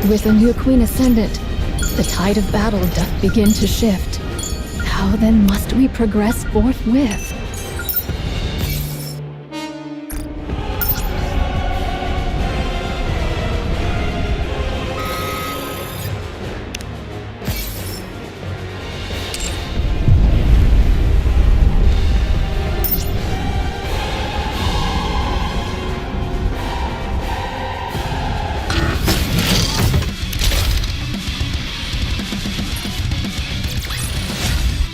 With a new queen ascendant, the tide of battle doth begin to shift. How then must we progress forthwith?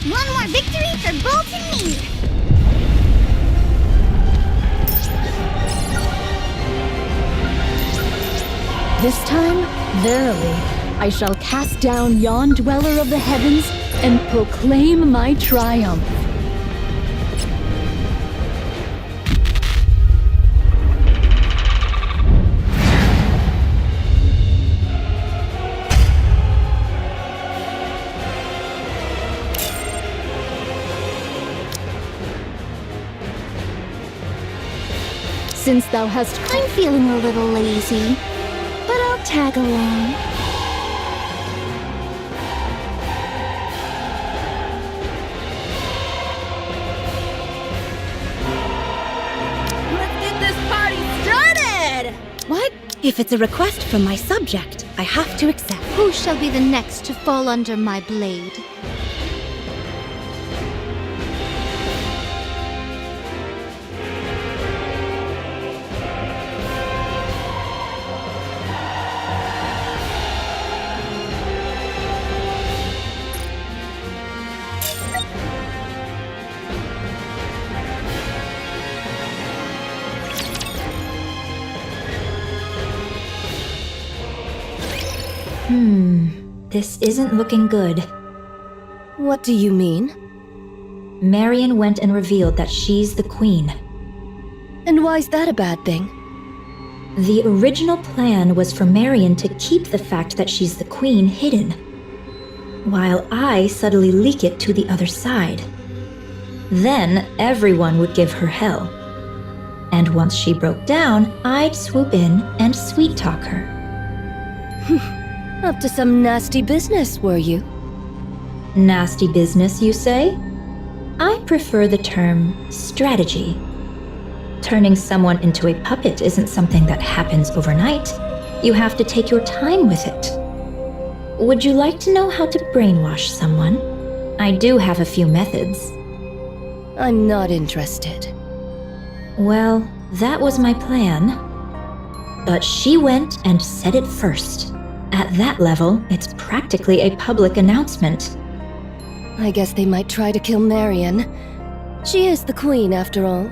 One more victory for Bolt and me! This time, verily, I shall cast down yon dweller of the heavens and proclaim my triumph. Since thou hast... I'm feeling a little lazy, but I'll tag along. Let's get this party started! What? If it's a request from my subject, I have to accept. Who shall be the next to fall under my blade? This isn't looking good. What do you mean? Marion went and revealed that she's the queen. And why's that a bad thing? The original plan was for Marion to keep the fact that she's the queen hidden, while I subtly leak it to the other side. Then everyone would give her hell. And once she broke down, I'd swoop in and sweet-talk her. Up to some nasty business, were you? Nasty business, you say? I prefer the term strategy. Turning someone into a puppet isn't something that happens overnight. You have to take your time with it. Would you like to know how to brainwash someone? I do have a few methods. I'm not interested. Well, that was my plan. But she went and said it first. At that level, it's practically a public announcement. I guess they might try to kill Marion. She is the queen, after all.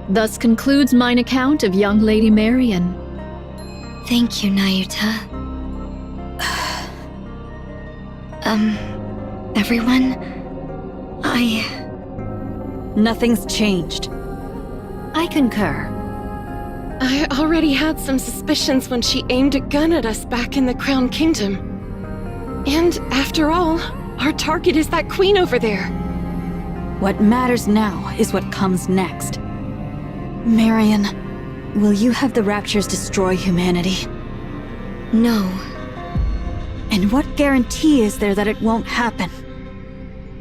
Thus concludes mine account of young Lady Marion. Thank you, Nayuta. Everyone? Nothing's changed. I concur. I already had some suspicions when she aimed a gun at us back in the Crown Kingdom. And after all, our target is that queen over there. What matters now is what comes next. Marion, will you have the Raptures destroy humanity? No. And what guarantee is there that it won't happen?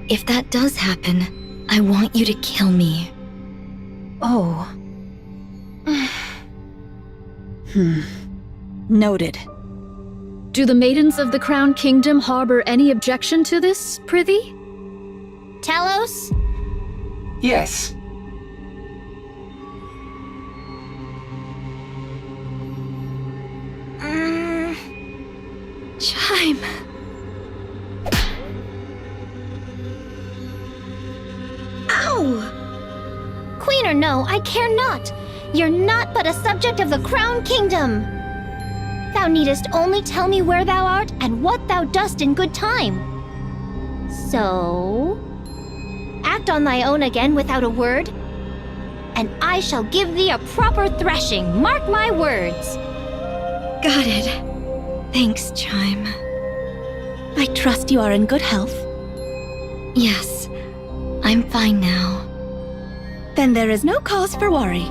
If that does happen, I want you to kill me. Oh. Noted. Do the maidens of the Crown Kingdom harbor any objection to this, prithee? Talos? Yes. Chime. Ow! Queen or no, I care not. You're not but a subject of the Crown Kingdom. Thou needest only tell me where thou art and what thou dost in good time. So, act on thy own again without a word, and I shall give thee a proper thrashing, mark my words. Got it. Thanks, Chime. I trust you are in good health. Yes, I'm fine now. Then there is no cause for worry.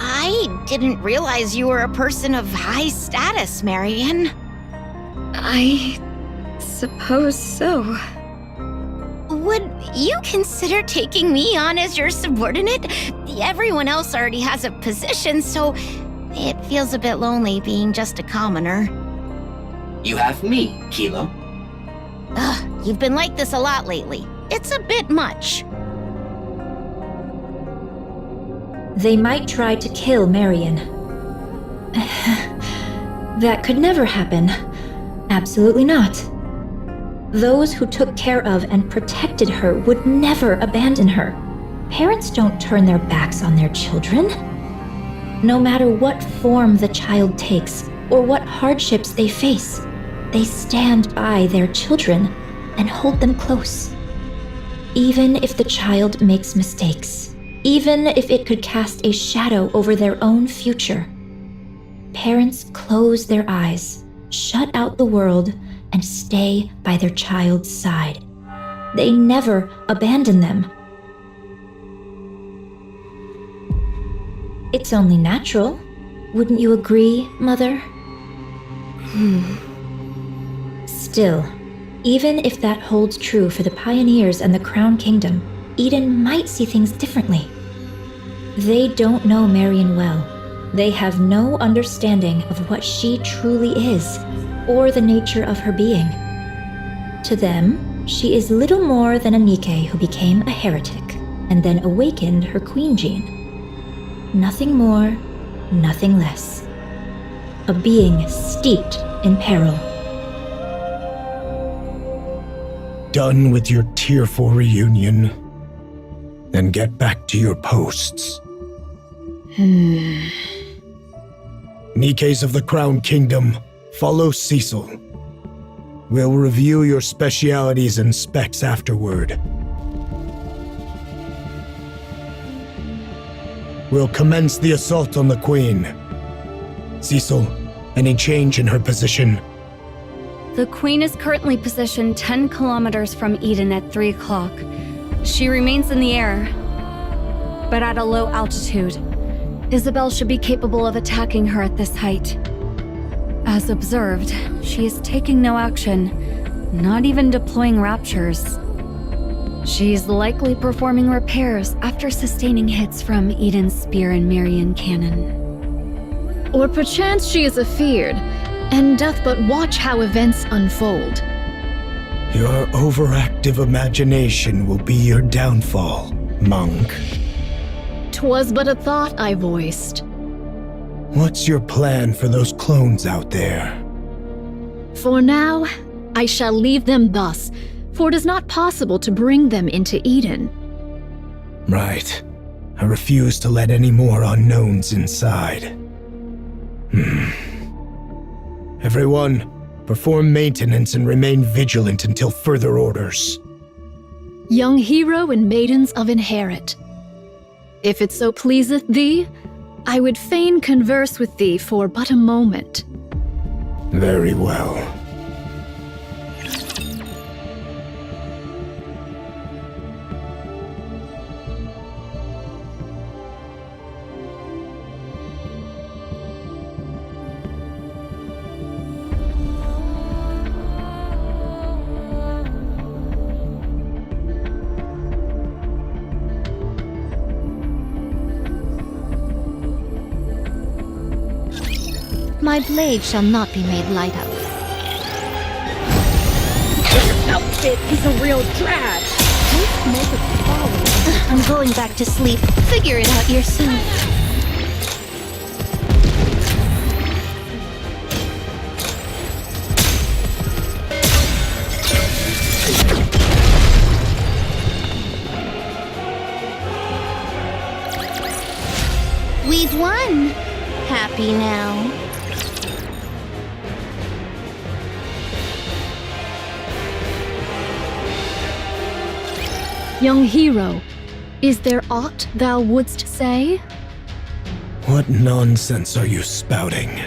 I didn't realize you were a person of high status, Marion. I suppose so. Would you consider taking me on as your subordinate? Everyone else already has a position, so it feels a bit lonely being just a commoner. You have me, Kilo. Ugh, you've been like this a lot lately. It's a bit much. They might try to kill Marion. That could never happen. Absolutely not. Those who took care of and protected her would never abandon her. Parents don't turn their backs on their children. No matter what form the child takes or what hardships they face, they stand by their children and hold them close. Even if the child makes mistakes, even if it could cast a shadow over their own future, parents close their eyes, shut out the world, and stay by their child's side. They never abandon them. It's only natural. Wouldn't you agree, Mother? Still, even if that holds true for the pioneers and the Crown Kingdom, Eden might see things differently. They don't know Marion well. They have no understanding of what she truly is, or the nature of her being. To them, she is little more than a Nikke who became a heretic, and then awakened her queen gene. Nothing more, nothing less. A being steeped in peril. Done with your tearful reunion. Then get back to your posts. Nikkes of the Crown Kingdom, follow Cecil. We'll review your specialities and specs afterward. We'll commence the assault on the Queen. Cecil, any change in her position? The Queen is currently positioned 10 kilometers from Eden at 3 o'clock. She remains in the air, but at a low altitude. Isabel should be capable of attacking her at this height. As observed, she is taking no action, not even deploying raptures. She's likely performing repairs after sustaining hits from Eden's spear and Marion cannon. Or perchance she is afeared, and doth but watch how events unfold. Your overactive imagination will be your downfall, monk. 'Twas but a thought I voiced. What's your plan for those clones out there? For now, I shall leave them thus, for it is not possible to bring them into Eden. Right. I refuse to let any more unknowns inside. Everyone, perform maintenance and remain vigilant until further orders. Young hero and maidens of Inherit, if it so pleaseth thee, I would fain converse with thee for but a moment. Very well. My blade shall not be made light of. This outfit is a real drag. I'm going back to sleep. Figure it out yourself. We've won. Happy now. Young hero, is there aught thou wouldst say? What nonsense are you spouting?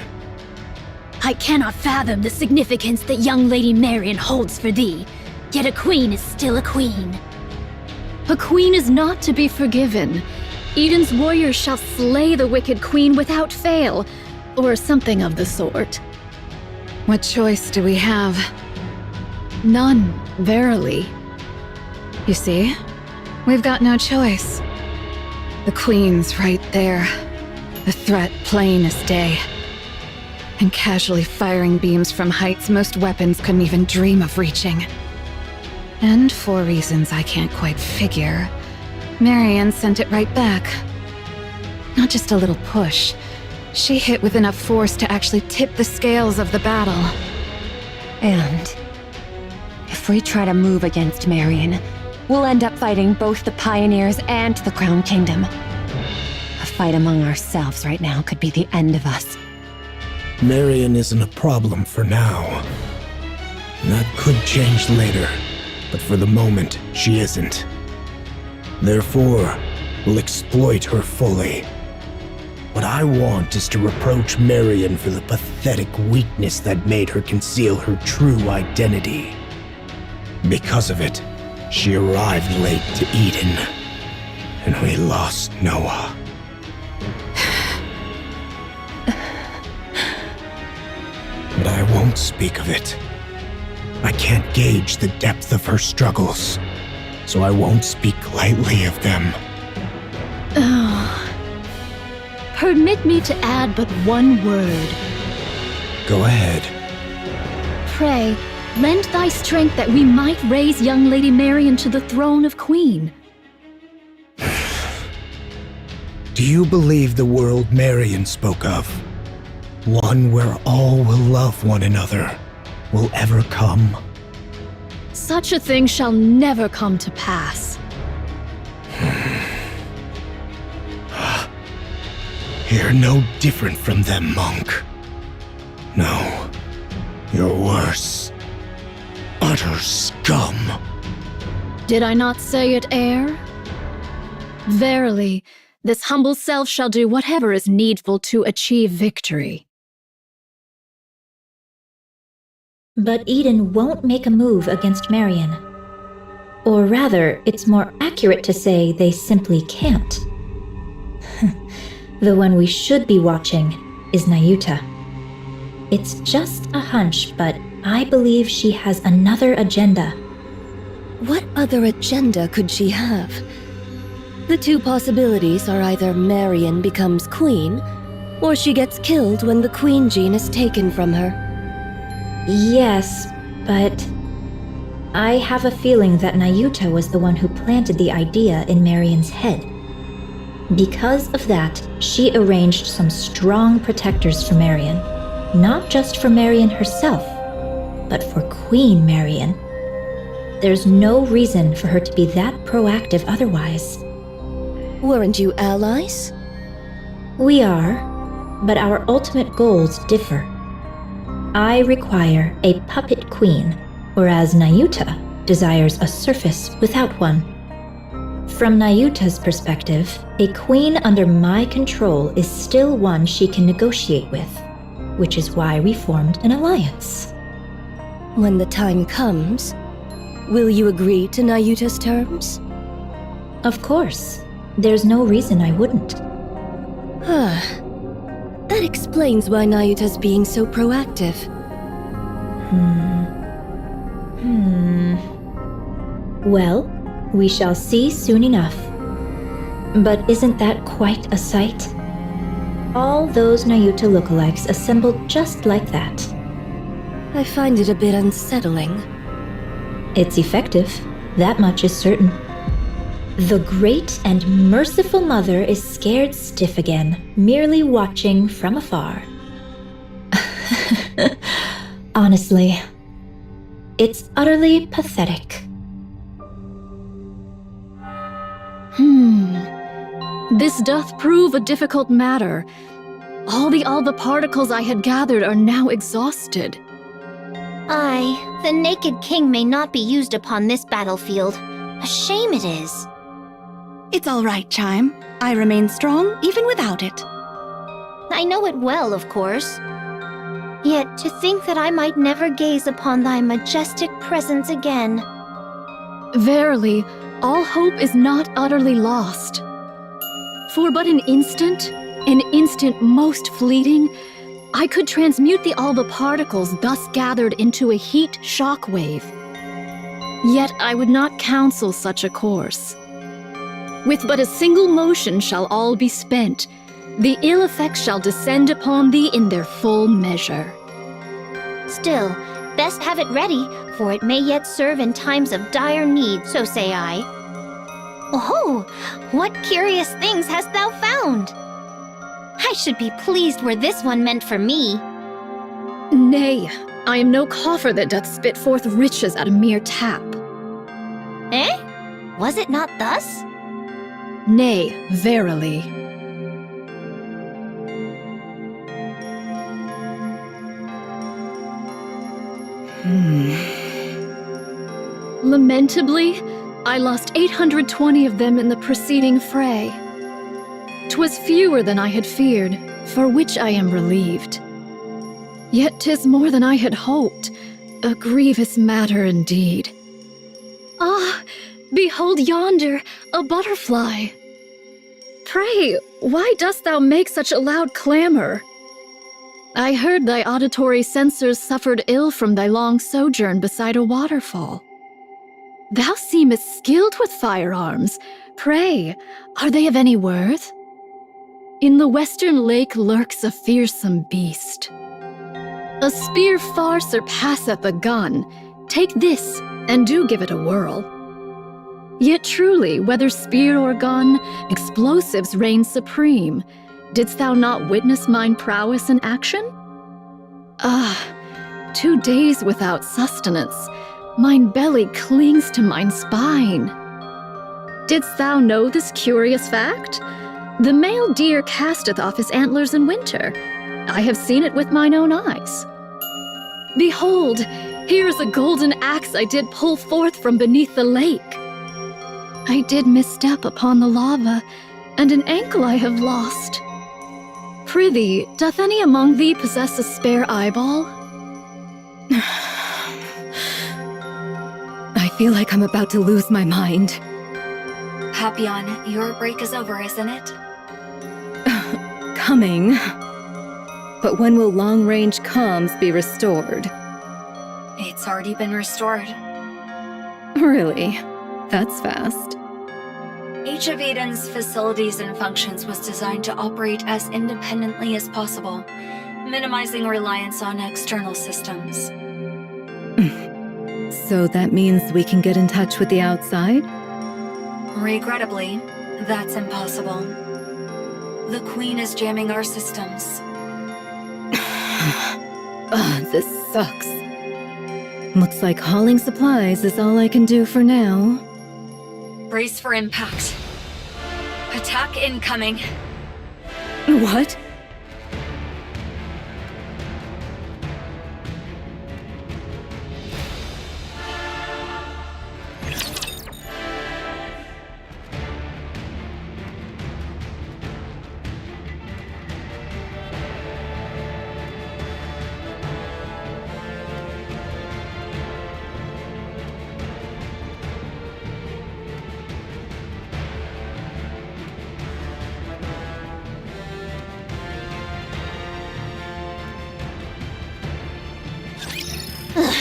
I cannot fathom the significance that young Lady Marion holds for thee, yet a queen is still a queen. A queen is not to be forgiven, Eden's warriors shall slay the wicked queen without fail, or something of the sort. What choice do we have? None, verily. You see, we've got no choice. The Queen's right there. The threat plain as day. And casually firing beams from heights most weapons couldn't even dream of reaching. And for reasons I can't quite figure, Marion sent it right back. Not just a little push. She hit with enough force to actually tip the scales of the battle. And if we try to move against Marion, we'll end up fighting both the Pioneers and the Crown Kingdom. A fight among ourselves right now could be the end of us. Marion isn't a problem for now. That could change later, but for the moment, she isn't. Therefore, we'll exploit her fully. What I want is to reproach Marion for the pathetic weakness that made her conceal her true identity. Because of it, she arrived late to Eden, and we lost Noah. But I won't speak of it. I can't gauge the depth of her struggles, so I won't speak lightly of them. Permit me to add but one word. Go ahead. Pray, lend thy strength that we might raise young Lady Marion to the throne of Queen. Do you believe the world Marion spoke of? One where all will love one another, will ever come? Such a thing shall never come to pass. You're no different from them, monk. No, you're worse. Utter scum. Did I not say it, heir? Verily, this humble self shall do whatever is needful to achieve victory. But Eden won't make a move against Marion. Or rather, it's more accurate to say they simply can't. The one we should be watching is Nayuta. It's just a hunch, but I believe she has another agenda. What other agenda could she have? The two possibilities are either Marion becomes queen, or she gets killed when the queen gene is taken from her. Yes, but I have a feeling that Nayuta was the one who planted the idea in Marion's head. Because of that, she arranged some strong protectors for Marion. Not just for Marion herself, but for Queen Marion. There's no reason for her to be that proactive otherwise. Weren't you allies? We are, but our ultimate goals differ. I require a puppet queen, whereas Nayuta desires a surface without one. From Nayuta's perspective, a queen under my control is still one she can negotiate with, which is why we formed an alliance. When the time comes, will you agree to Nayuta's terms? Of course. There's no reason I wouldn't. That explains why Nayuta's being so proactive. Well, we shall see soon enough. But isn't that quite a sight? All those Nayuta lookalikes assembled just like that. I find it a bit unsettling. It's effective, that much is certain. The great and merciful mother is scared stiff again, merely watching from afar. Honestly, it's utterly pathetic. This doth prove a difficult matter. All the particles I had gathered are now exhausted. Aye, the Naked King may not be used upon this battlefield. A shame it is. It's all right, Chime. I remain strong even without it. I know it well, of course. Yet to think that I might never gaze upon thy majestic presence again. Verily, all hope is not utterly lost. For but an instant most fleeting, I could transmute the alba particles thus gathered into a heat shock wave. Yet I would not counsel such a course. With but a single motion shall all be spent. The ill effects shall descend upon thee in their full measure. Still, best have it ready, for it may yet serve in times of dire need, so say I. Oh, what curious things hast thou found? I should be pleased were this one meant for me. Nay, I am no coffer that doth spit forth riches at a mere tap. Eh? Was it not thus? Nay, verily. Lamentably, I lost 820 of them in the preceding fray. 'Twas fewer than I had feared, for which I am relieved. Yet 'tis more than I had hoped, a grievous matter indeed. Ah, behold yonder, a butterfly. Pray, why dost thou make such a loud clamor? I heard thy auditory sensors suffered ill from thy long sojourn beside a waterfall. Thou seemest skilled with firearms. Pray, are they of any worth? In the western lake lurks a fearsome beast. A spear far surpasseth a gun. Take this, and do give it a whirl. Yet truly, whether spear or gun, explosives reign supreme. Didst thou not witness mine prowess in action? 2 days without sustenance, mine belly clings to mine spine. Didst thou know this curious fact? The male deer casteth off his antlers in winter. I have seen it with mine own eyes. Behold, here is a golden axe I did pull forth from beneath the lake. I did misstep upon the lava, and an ankle I have lost. Prithee, doth any among thee possess a spare eyeball? I feel like I'm about to lose my mind. Papillon, your break is over, isn't it? Coming. But when will long-range comms be restored? It's already been restored. Really? That's fast. Each of Eden's facilities and functions was designed to operate as independently as possible, minimizing reliance on external systems. So that means we can get in touch with the outside? Regrettably, that's impossible. The Queen is jamming our systems. This sucks. Looks like hauling supplies is all I can do for now. Brace for impact. Attack incoming. What?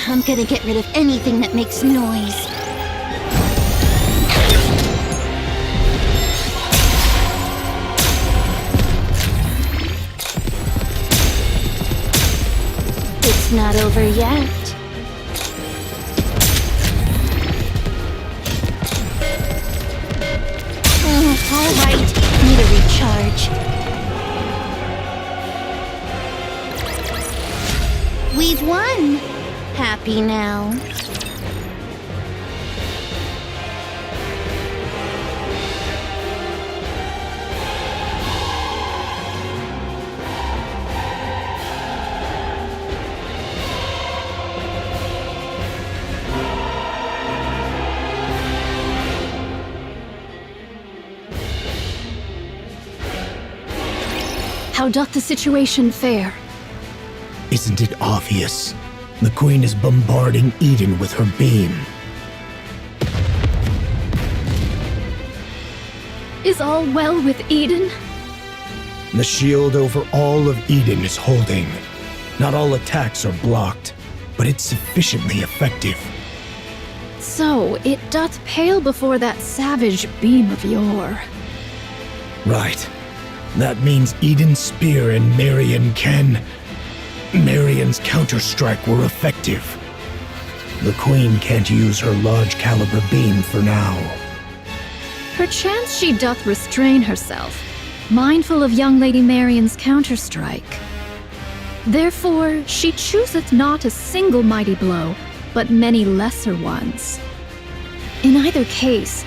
I'm gonna get rid of anything that makes noise. It's not over yet. All right. Need a recharge. We've won! Happy now. How doth the situation fare? Isn't it obvious? The Queen is bombarding Eden with her beam. Is all well with Eden? The shield over all of Eden is holding. Not all attacks are blocked, but it's sufficiently effective. So, it doth pale before that savage beam of yore. Right. That means Eden's spear and Marion's counterstrike were effective. The Queen can't use her large caliber beam for now. Perchance she doth restrain herself, mindful of young Lady Marion's counterstrike. Therefore, she chooseth not a single mighty blow, but many lesser ones. In either case,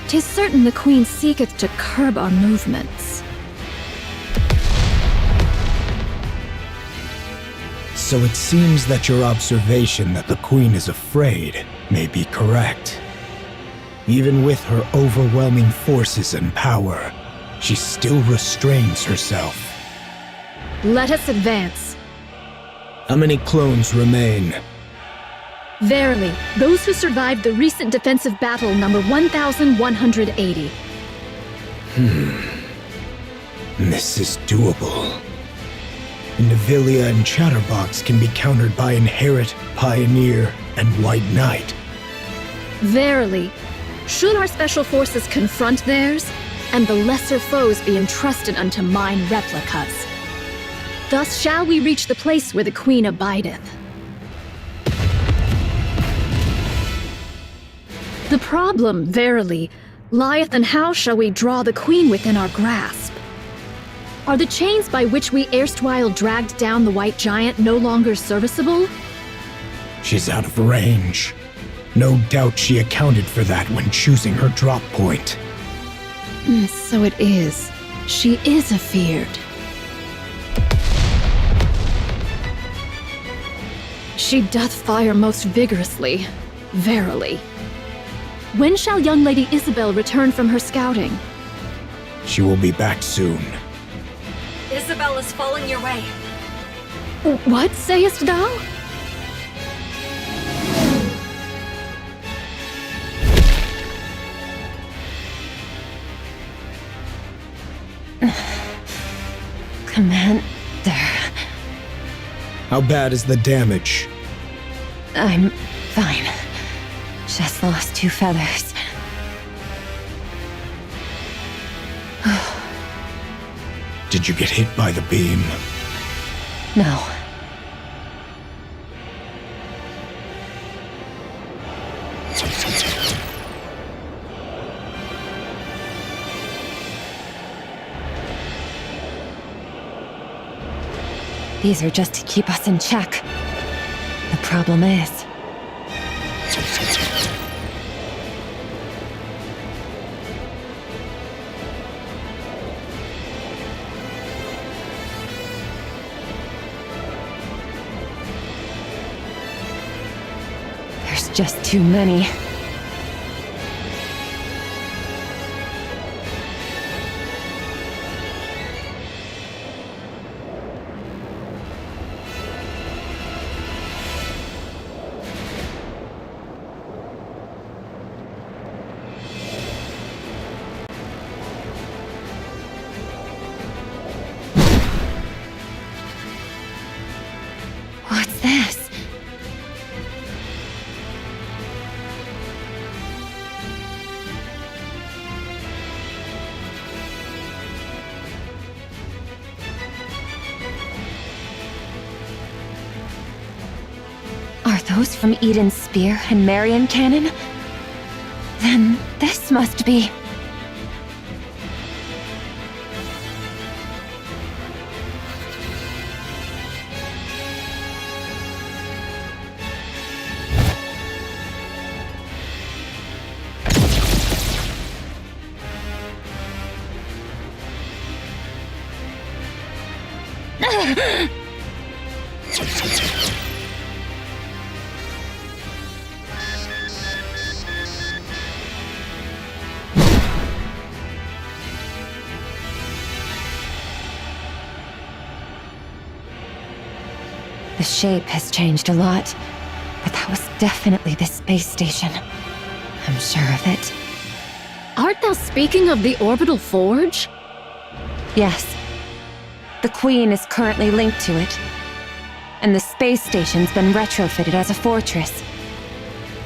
'tis certain the Queen seeketh to curb our movements. So it seems that your observation that the Queen is afraid may be correct. Even with her overwhelming forces and power, she still restrains herself. Let us advance. How many clones remain? Verily, those who survived the recent defensive battle number 1,180. This is doable. Indivilia and Chatterbox can be countered by Inherit, Pioneer, and White Knight. Verily, should our special forces confront theirs, and the lesser foes be entrusted unto mine replicas. Thus shall we reach the place where the Queen abideth. The problem, verily, lieth in how shall we draw the Queen within our grasp. Are the chains by which we erstwhile dragged down the White Giant no longer serviceable? She's out of range. No doubt she accounted for that when choosing her drop point. So it is. She is afeared. She doth fire most vigorously, verily. When shall young Lady Isabel return from her scouting? She will be back soon. Isabel is falling your way. What sayest thou? Commander. How bad is the damage? I'm fine. Just lost 2 feathers. Did you get hit by the beam? No. These are just to keep us in check. The problem is... there's just too many. What's this? Are those from Eden's spear and Marion cannon? Then this must be... The shape has changed a lot, but that was definitely the space station. I'm sure of it. Art thou speaking of the orbital forge? Yes. The Queen is currently linked to it. And the space station's been retrofitted as a fortress.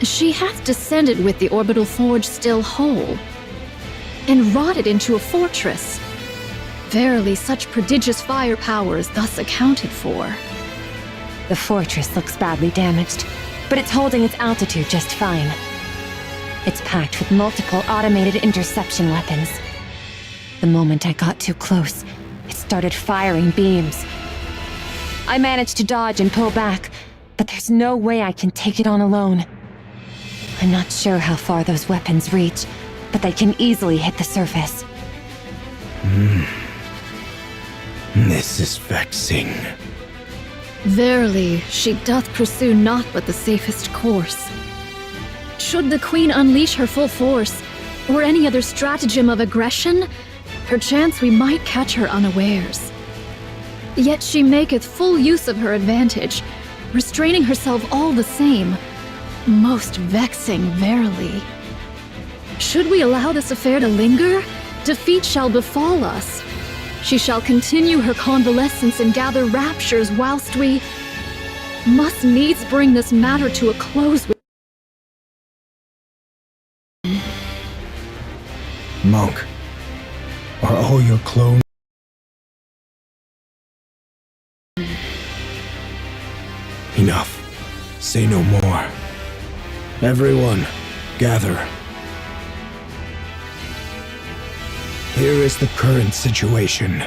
She hath descended with the orbital forge still whole, and wrought it into a fortress. Verily, such prodigious firepower is thus accounted for. The fortress looks badly damaged, but it's holding its altitude just fine. It's packed with multiple automated interception weapons. The moment I got too close, it started firing beams. I managed to dodge and pull back, but there's no way I can take it on alone. I'm not sure how far those weapons reach, but they can easily hit the surface. This is vexing. Verily, she doth pursue naught but the safest course. Should the Queen unleash her full force, or any other stratagem of aggression, perchance we might catch her unawares. Yet she maketh full use of her advantage, restraining herself all the same. Most vexing, verily. Should we allow this affair to linger, defeat shall befall us. She shall continue her convalescence and gather raptures whilst we must needs bring this matter to a close with... Monk, are all your clones... Enough. Say no more. Everyone, gather. Here is the current situation.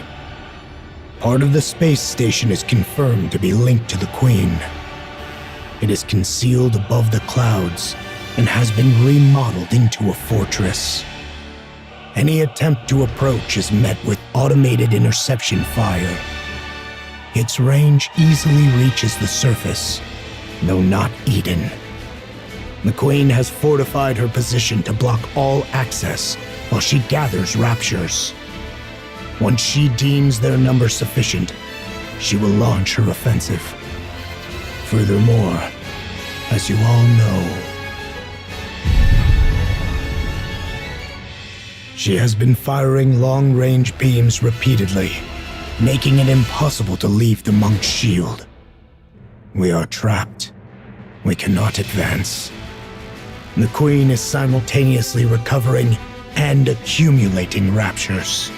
Part of the space station is confirmed to be linked to the Queen. It is concealed above the clouds and has been remodeled into a fortress. Any attempt to approach is met with automated interception fire. Its range easily reaches the surface, though not Eden. The Queen has fortified her position to block all access while she gathers raptures. Once she deems their number sufficient, she will launch her offensive. Furthermore, as you all know, she has been firing long-range beams repeatedly, making it impossible to leave the monk's shield. We are trapped. We cannot advance. The Queen is simultaneously recovering and accumulating raptures.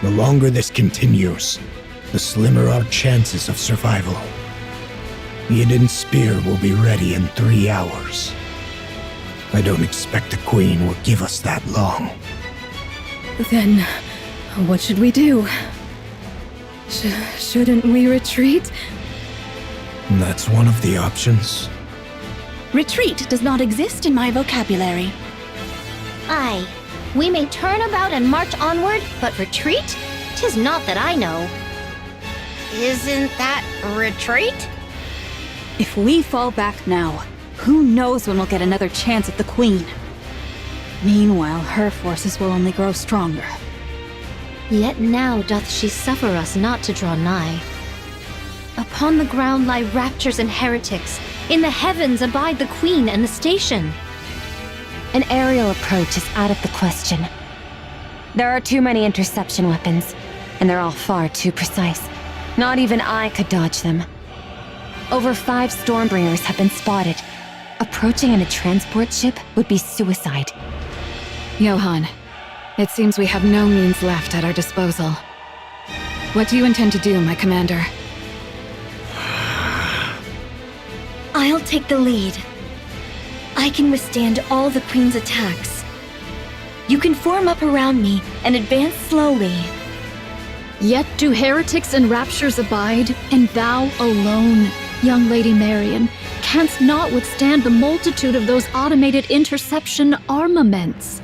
The longer this continues, the slimmer our chances of survival. The Eden's spear will be ready in 3 hours. I don't expect the Queen will give us that long. Then, what should we do? Shouldn't we retreat? That's one of the options. Retreat does not exist in my vocabulary. Aye, we may turn about and march onward, but retreat? 'Tis not that I know. Isn't that retreat? If we fall back now, who knows when we'll get another chance at the Queen? Meanwhile, her forces will only grow stronger. Yet now doth she suffer us not to draw nigh. Upon the ground lie raptures and heretics. In the heavens abide the Queen and the station. An aerial approach is out of the question. There are too many interception weapons, and they're all far too precise. Not even I could dodge them. Over 5 Stormbringers have been spotted. Approaching in a transport ship would be suicide. Johann, it seems we have no means left at our disposal. What do you intend to do, my commander? I'll take the lead. I can withstand all the Queen's attacks. You can form up around me and advance slowly. Yet do heretics and raptures abide, and thou alone, young Lady Marion, canst not withstand the multitude of those automated interception armaments.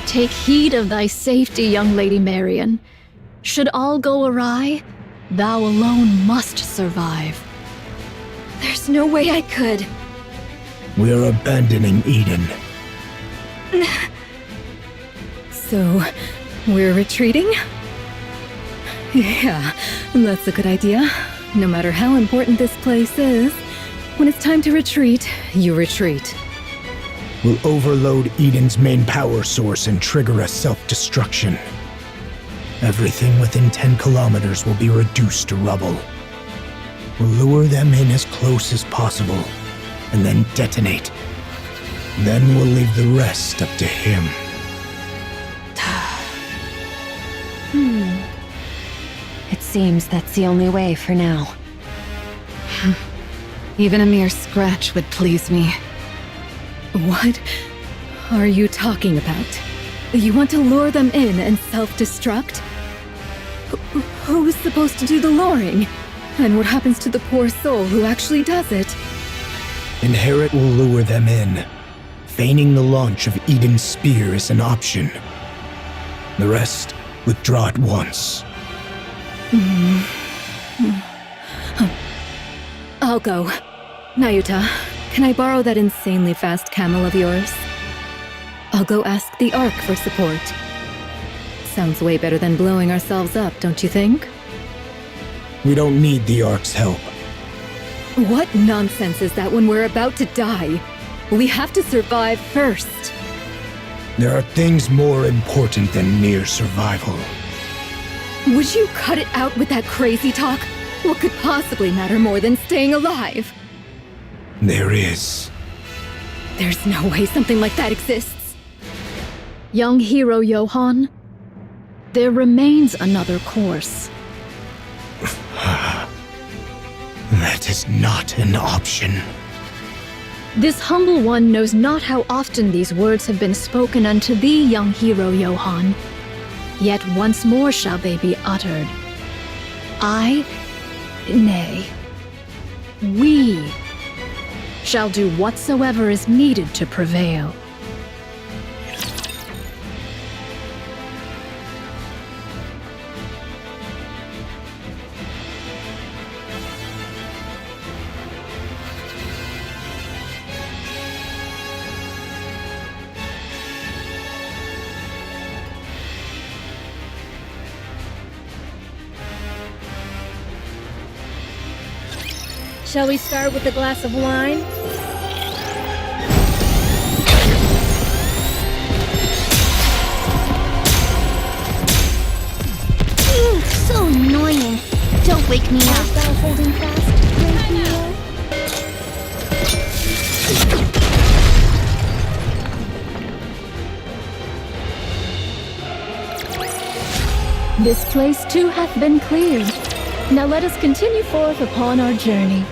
Take heed of thy safety, young Lady Marion. Should all go awry, thou alone must survive. There's no way I could. We're abandoning Eden. So, we're retreating? Yeah, that's a good idea. No matter how important this place is, when it's time to retreat, you retreat. will overload Eden's main power source and trigger a self-destruction. Everything within 10 kilometers will be reduced to rubble. We'll lure them in as close as possible, and then detonate. Then we'll leave the rest up to him. It seems that's the only way for now. Even a mere scratch would please me. What are you talking about? You want to lure them in and self-destruct? Who's supposed to do the luring? And what happens to the poor soul who actually does it? Inherit will lure them in. Feigning the launch of Eden's spear is an option. The rest, withdraw at once. I'll go. Nayuta, can I borrow that insanely fast camel of yours? I'll go ask the Ark for support. Sounds way better than blowing ourselves up, don't you think? We don't need the Ark's help. What nonsense is that when we're about to die? We have to survive first. There are things more important than mere survival. Would you cut it out with that crazy talk? What could possibly matter more than staying alive? There is. There's no way something like that exists. Young hero Johann, there remains another course. That is not an option. This humble one knows not how often these words have been spoken unto thee, young hero Johann. Yet once more shall they be uttered. Nay, we shall do whatsoever is needed to prevail. Shall we start with a glass of wine? So annoying. Don't wake me up. Holding fast. This place too hath been cleared. Now let us continue forth upon our journey.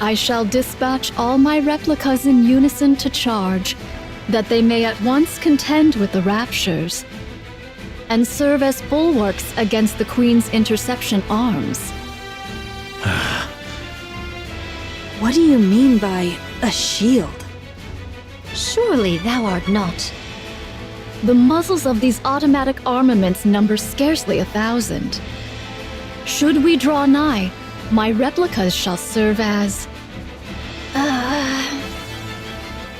I shall dispatch all my replicas in unison to charge, that they may at once contend with the Raptures, and serve as bulwarks against the Queen's interception arms. What do you mean by a shield? Surely thou art not. The muzzles of these automatic armaments number scarcely 1,000. Should we draw nigh, my replicas shall serve as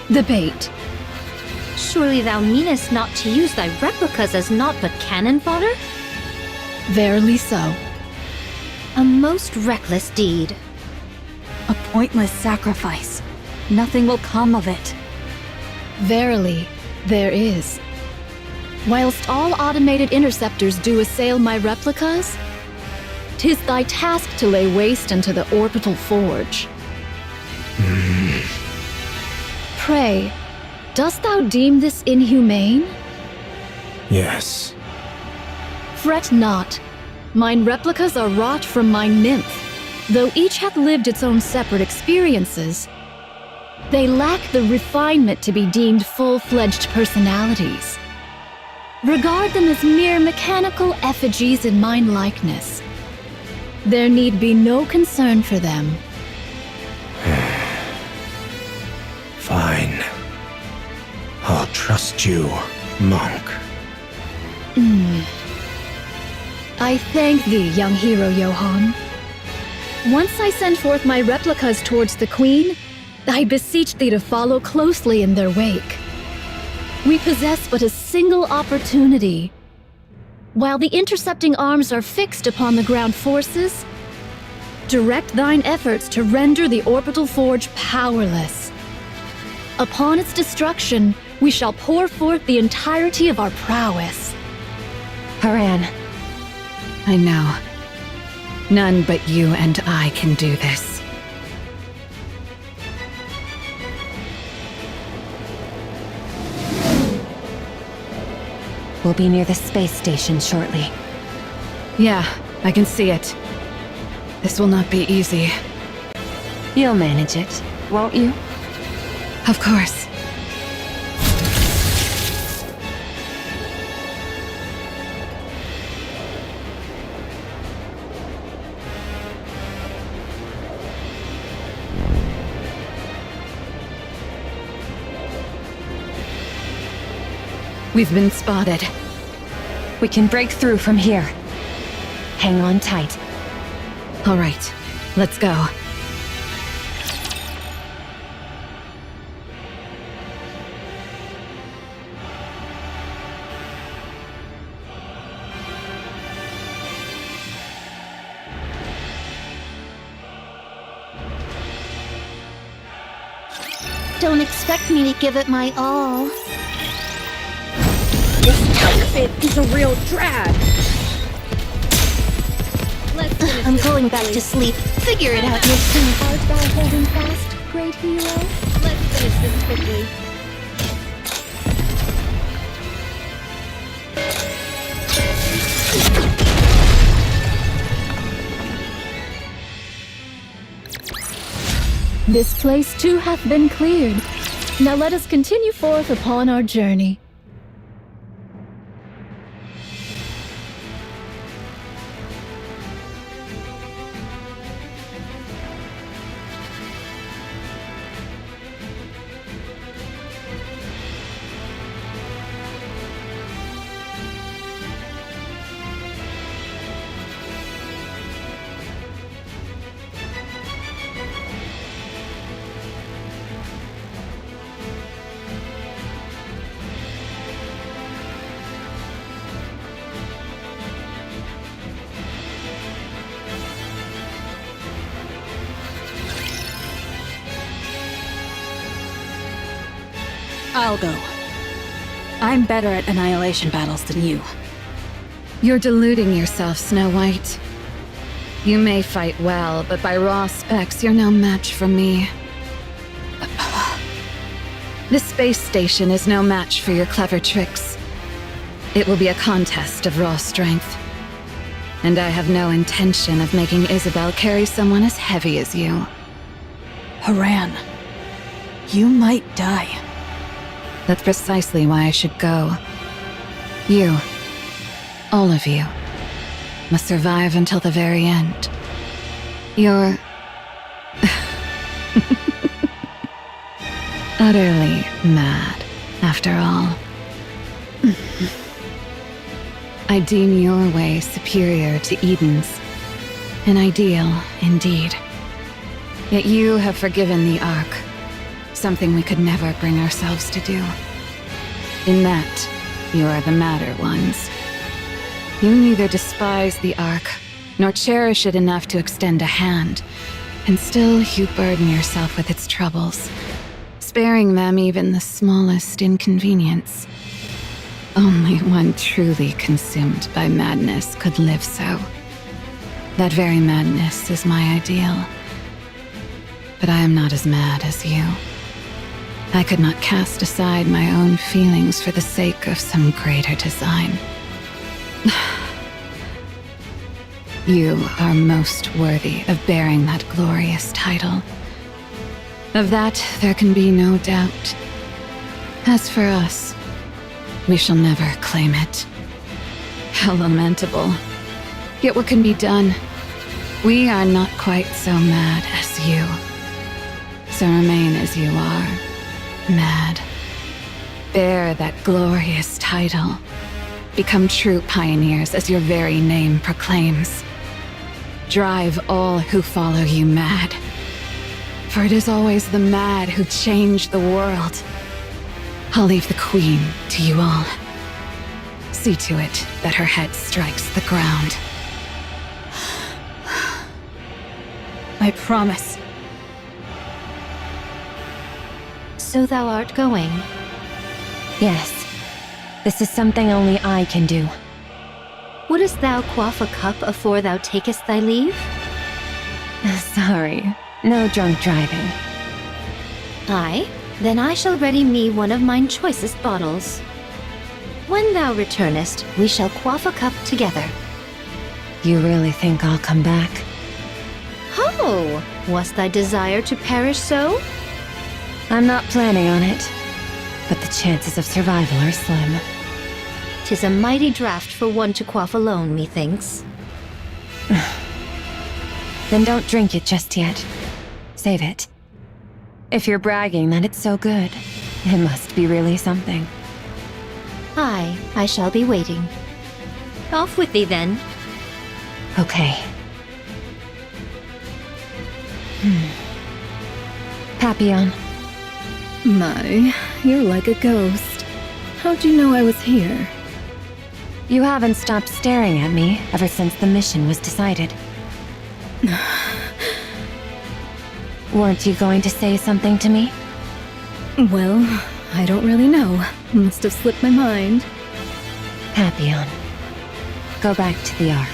the bait. Surely thou meanest not to use thy replicas as naught but cannon fodder? Verily so. A most reckless deed. A pointless sacrifice. Nothing will come of it. Verily, there is. Whilst all automated interceptors do assail my replicas, 'tis thy task to lay waste unto the orbital forge. Pray, dost thou deem this inhumane? Yes. Fret not. Mine replicas are wrought from my nymph, though each hath lived its own separate experiences. They lack the refinement to be deemed full-fledged personalities. Regard them as mere mechanical effigies in mine likeness. There need be no concern for them. Fine. I'll trust you, monk. I thank thee, young hero Johann. Once I send forth my replicas towards the Queen, I beseech thee to follow closely in their wake. We possess but a single opportunity. While the intercepting arms are fixed upon the ground forces, direct thine efforts to render the orbital forge powerless. Upon its destruction, we shall pour forth the entirety of our prowess. Haran, I know. None but you and I can do this. we'll be near the space station shortly. Yeah, I can see it. This will not be easy. You'll manage it, won't you? Of course. We've been spotted. We can break through from here. Hang on tight. All right, let's go. Don't expect me to give it my all. This outfit is a real drag. I'm going back to sleep. Figure it out yourself. Art thou holding fast, great hero? Let's finish this quickly. This place too hath been cleared. Now let us continue forth upon our journey. I'll go. I'm better at annihilation battles than you. You're deluding yourself, Snow White. You may fight well, but by raw specs, you're no match for me. This space station is no match for your clever tricks. It will be a contest of raw strength. And I have no intention of making Isabel carry someone as heavy as you. Haran, you might die. That's precisely why I should go. You, all of you, must survive until the very end. You're utterly mad, after all. I deem your way superior to Eden's. An ideal, indeed. Yet you have forgiven the Ark, something we could never bring ourselves to do. In that, you are the madder ones. You neither despise the Ark, nor cherish it enough to extend a hand, and still you burden yourself with its troubles, sparing them even the smallest inconvenience. Only one truly consumed by madness could live so. That very madness is my ideal. But I am not as mad as you. I could not cast aside my own feelings for the sake of some greater design. You are most worthy of bearing that glorious title. Of that, there can be no doubt. As for us, we shall never claim it. How lamentable. Yet what can be done? We are not quite so mad as you. So remain as you are, mad. Bear that glorious title. Become true pioneers as your very name proclaims. Drive all who follow you mad. For it is always the mad who change the world. I'll leave the Queen to you all. See to it that her head strikes the ground. I promise. So thou art going. Yes. This is something only I can do. Wouldst thou quaff a cup afore thou takest thy leave? Sorry. No drunk driving. Aye, then I shall ready me one of mine choicest bottles. When thou returnest, we shall quaff a cup together. You really think I'll come back? Ho! Was thy desire to perish so? I'm not planning on it, but the chances of survival are slim. 'Tis a mighty draught for one to quaff alone, methinks. Then don't drink it just yet. Save it. If you're bragging that it's so good, it must be really something. Aye, I shall be waiting. Off with thee then. Okay. Papillon. My, you're like a ghost. How'd you know I was here? You haven't stopped staring at me ever since the mission was decided. Weren't you going to say something to me? Well, I don't really know. Must have slipped my mind. Papillon. Go back to the Ark.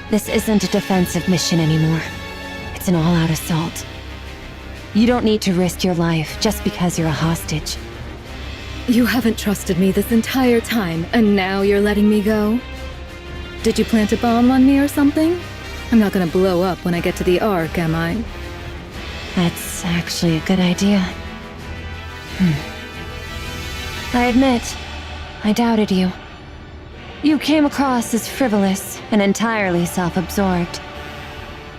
This isn't a defensive mission anymore. It's an all-out assault. You don't need to risk your life just because you're a hostage. You haven't trusted me this entire time, and now you're letting me go? Did you plant a bomb on me or something? I'm not gonna blow up when I get to the Ark, am I? That's actually a good idea. I admit, I doubted you. You came across as frivolous and entirely self-absorbed.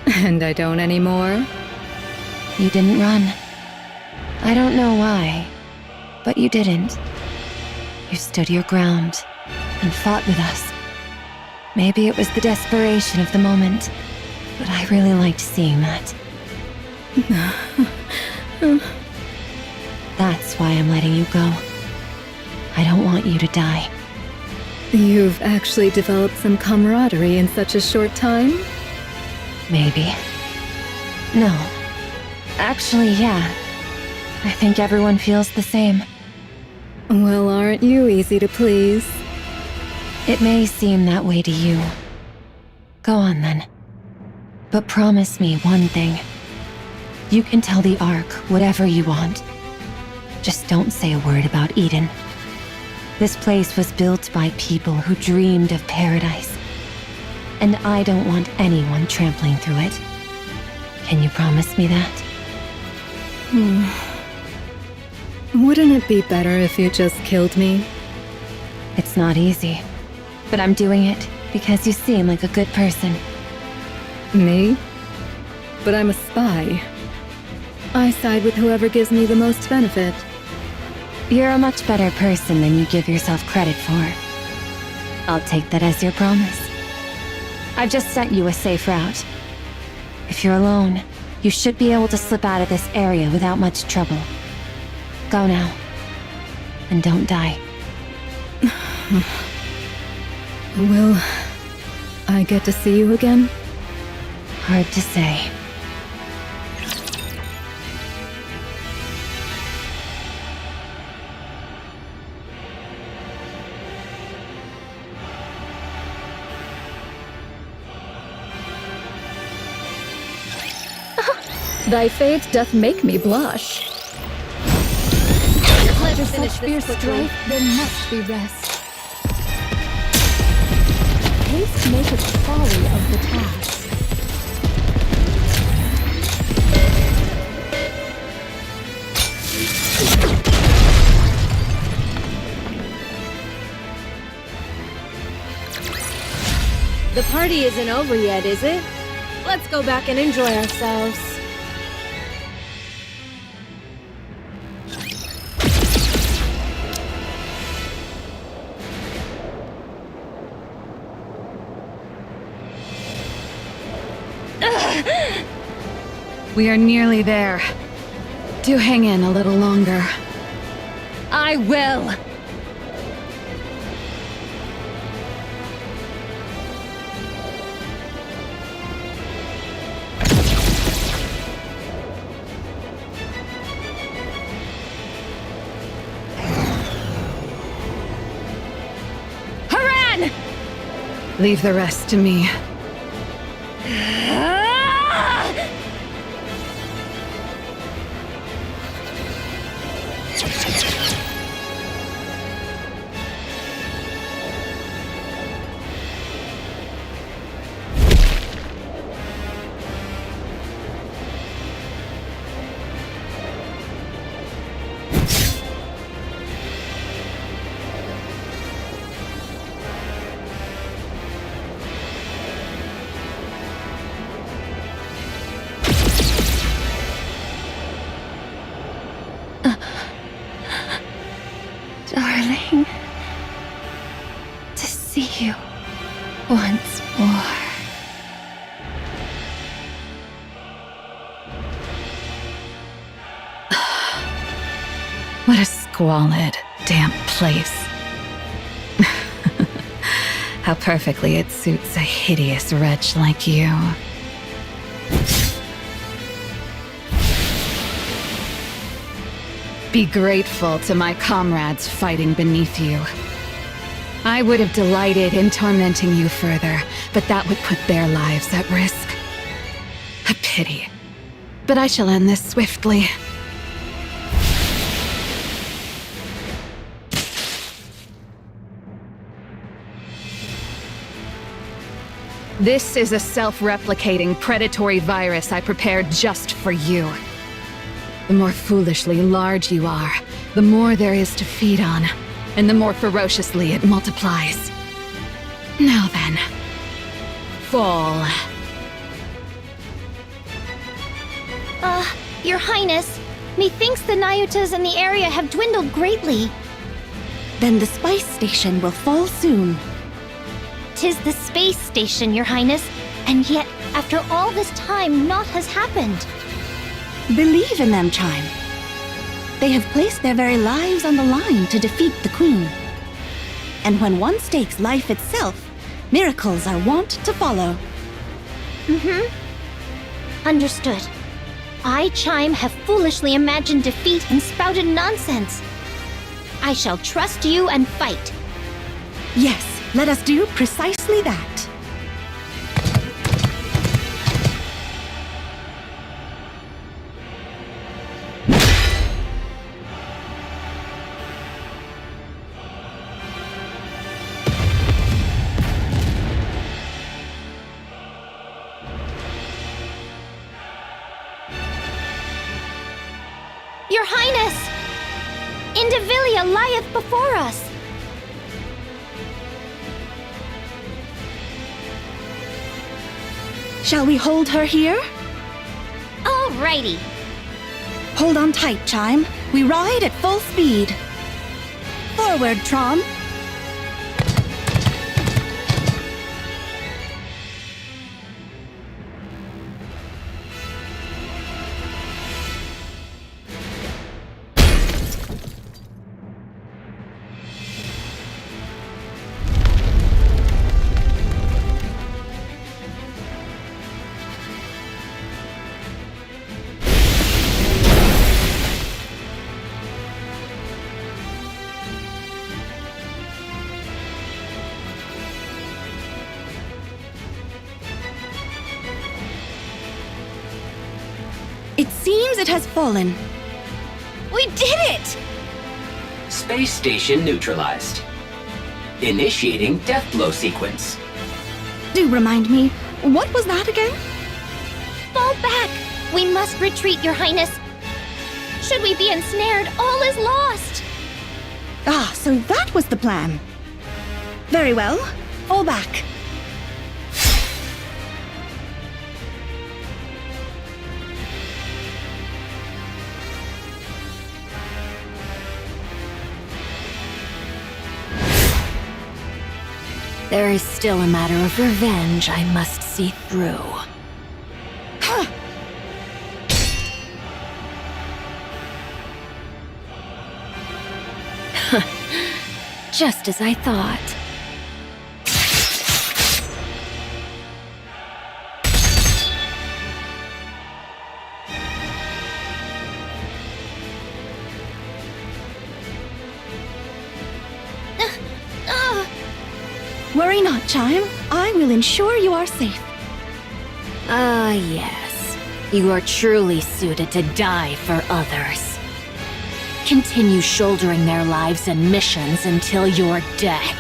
And I don't anymore? You didn't run. I don't know why, but you didn't. You stood your ground and fought with us. Maybe it was the desperation of the moment, but I really liked seeing that. That's why I'm letting you go. I don't want you to die. You've actually developed some camaraderie in such a short time? Maybe. No. Actually, yeah. I think everyone feels the same. Well, aren't you easy to please? It may seem that way to you. Go on then. But promise me one thing. You can tell the Ark whatever you want. Just don't say a word about Eden. This place was built by people who dreamed of paradise. And I don't want anyone trampling through it. Can you promise me that? Wouldn't it be better if you just killed me? It's not easy, but I'm doing it because you seem like a good person. Me? But I'm a spy. I side with whoever gives me the most benefit. You're a much better person than you give yourself credit for. I'll take that as your promise. I've just sent you a safe route. If you're alone, you should be able to slip out of this area without much trouble. Go now. And don't die. Will I get to see you again? Hard to say. Thy fate doth make me blush. After such fierce strife, there must be rest. Haste maketh folly of the task. The party isn't over yet, is it? Let's go back and enjoy ourselves. We are nearly there. Do hang in a little longer. I will! Leave the rest to me. Darling, to see you once more. What a squalid, damp place. How perfectly it suits a hideous wretch like you. Be grateful to my comrades fighting beneath you. I would have delighted in tormenting you further, but that would put their lives at risk. A pity. But I shall end this swiftly. This is a self-replicating predatory virus I prepared just for you. The more foolishly large you are, the more there is to feed on, and the more ferociously it multiplies. Now then, fall. Your Highness, methinks the Nayutas in the area have dwindled greatly. Then the spice station will fall soon. 'Tis the space station, Your Highness, and yet, after all this time, naught has happened. Believe in them, Chime. They have placed their very lives on the line to defeat the Queen. And when one stakes life itself, miracles are wont to follow. Understood. I, Chime, have foolishly imagined defeat and spouted nonsense. I shall trust you and fight. Yes, let us do precisely that. Your Highness! Indivilia lieth before us! Shall we hold her here? Alrighty. Hold on tight, Chime. We ride at full speed. Forward, Trom. It seems it has fallen. We did it! Space station neutralized. Initiating death blow sequence. Do remind me, what was that again? Fall back! We must retreat, Your Highness. Should we be ensnared, all is lost! Ah, so that was the plan. Very well. Fall back. There is still a matter of revenge I must see through. Just as I thought. Worry not, Chime. I will ensure you are safe. Ah, yes. You are truly suited to die for others. Continue shouldering their lives and missions until your death.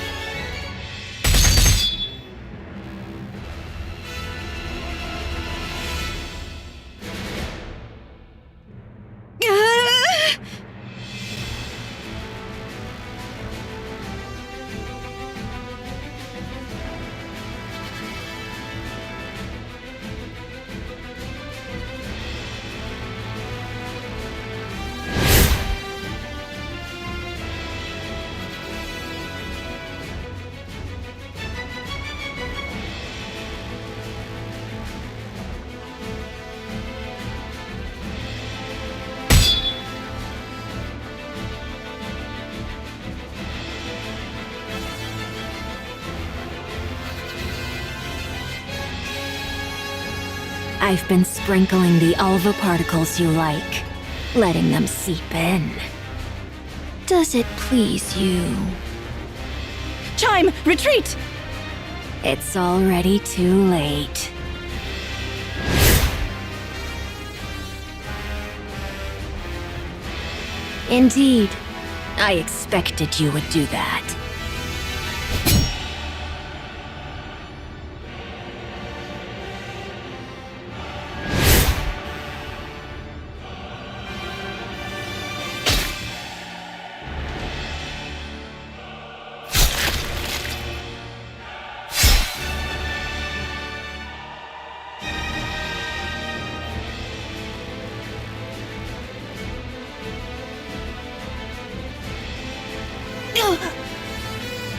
I've been sprinkling the alva particles you like, letting them seep in. Does it please you? Chime, retreat! It's already too late. Indeed, I expected you would do that.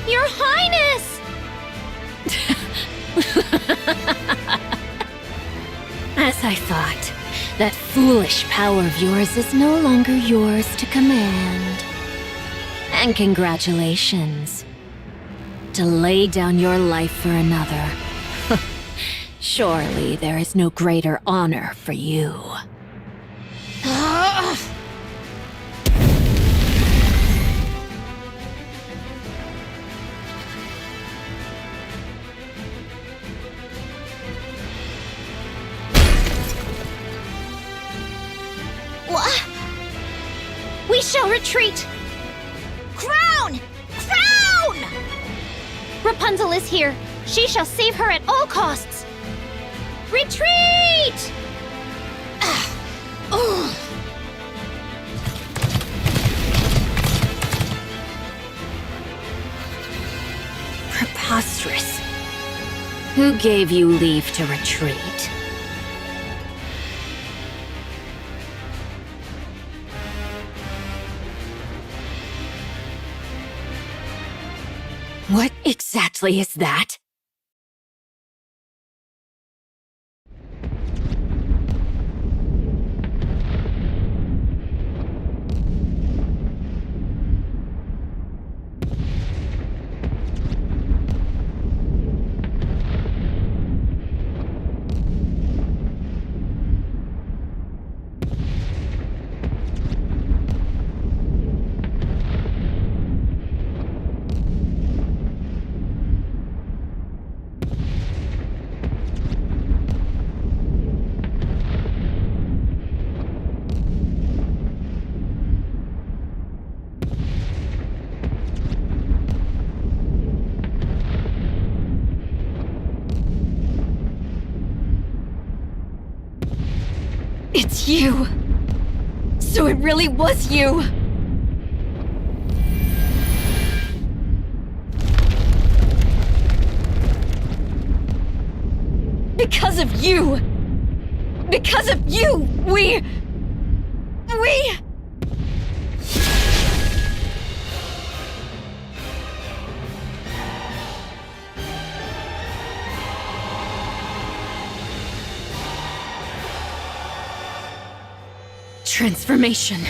Your Highness! As I thought, that foolish power of yours is no longer yours to command. And congratulations. To lay down your life for another. Surely there is no greater honor for you. We shall retreat! Crown! Crown! Rapunzel is here. She shall save her at all costs. Retreat! Who gave you leave to retreat? What exactly is that? It's you! So it really was you! Because of you! Because of you, we... Transformation.